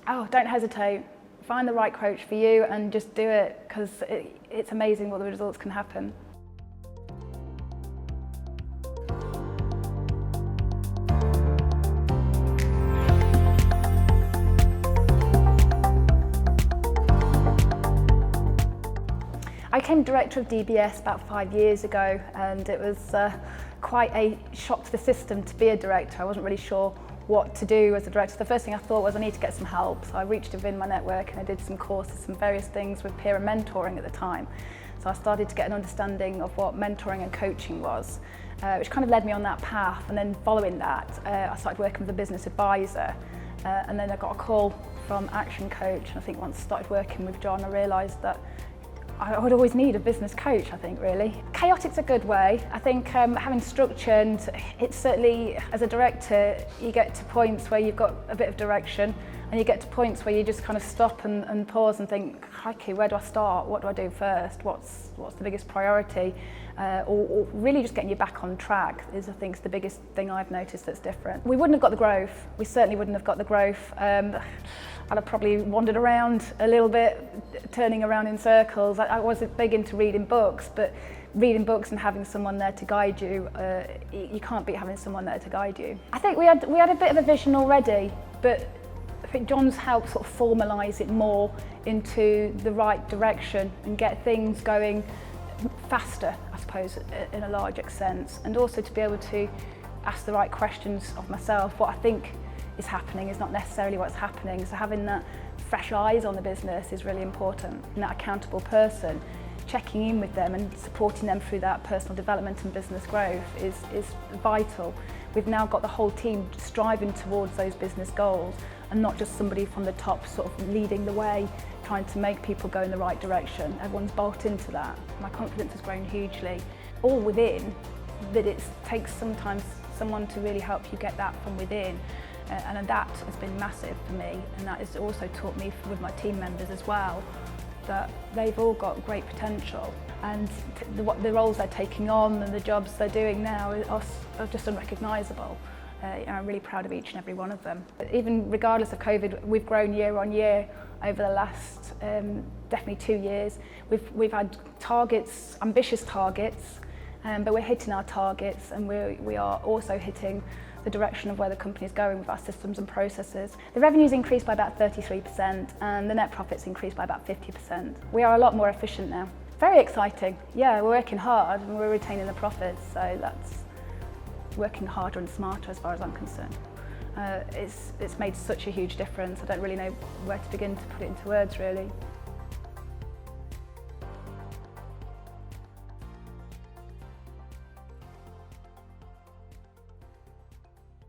Oh, don't hesitate. Find the right coach for you and just do it, because it's amazing what the results can happen. I became director of DBS about 5 years ago, and it was quite a shock to the system to be a director. I wasn't really sure what to do as a director. The first thing I thought was I need to get some help. So I reached within my network and I did some courses, some various things with peer and mentoring at the time. So I started to get an understanding of what mentoring and coaching was, which kind of led me on that path. And then following that, I started working with a business advisor. And then I got a call from ActionCOACH. And I think once I started working with John, I realised that I would always need a business coach, I think, really. Chaotic's a good way. I think having structure, and it's certainly, as a director, you get to points where you've got a bit of direction, and you get to points where you just kind of stop and pause and think, okay, where do I start? What do I do first? What's the biggest priority? Or really just getting you back on track is, I think, the biggest thing I've noticed that's different. We wouldn't have got the growth. We certainly wouldn't have got the growth. I'd have probably wandered around a little bit, turning around in circles. I wasn't big into reading books, but reading books and having someone there to guide you, you can't beat having someone there to guide you. I think we had a bit of a vision already, but I think John's helped sort of formalise it more into the right direction and get things going faster, I suppose, in a large extent, and also to be able to ask the right questions of myself. What I think is happening is not necessarily what's happening, so having that fresh eyes on the business is really important, and that accountable person checking in with them and supporting them through that personal development and business growth is vital. We've now got the whole team striving towards those business goals, and not just somebody from the top sort of leading the way, trying to make people go in the right direction. Everyone's bought into that. My confidence has grown hugely. All within, that it takes sometimes someone to really help you get that from within. And that has been massive for me, and that has also taught me with my team members as well, that they've all got great potential, and the roles they're taking on and the jobs they're doing now are just unrecognisable. I'm really proud of each and every one of them. Even regardless of COVID, we've grown year on year over the last definitely 2 years. We've had targets, ambitious targets, but we're hitting our targets, and we are also hitting the direction of where the company is going with our systems and processes. The revenue's increased by about 33%, and the net profit's increased by about 50%. We are a lot more efficient now. Very exciting. Yeah, we're working hard and we're retaining the profits, so that's working harder and smarter as far as I'm concerned. It's made such a huge difference. I don't really know where to begin to put it into words, really.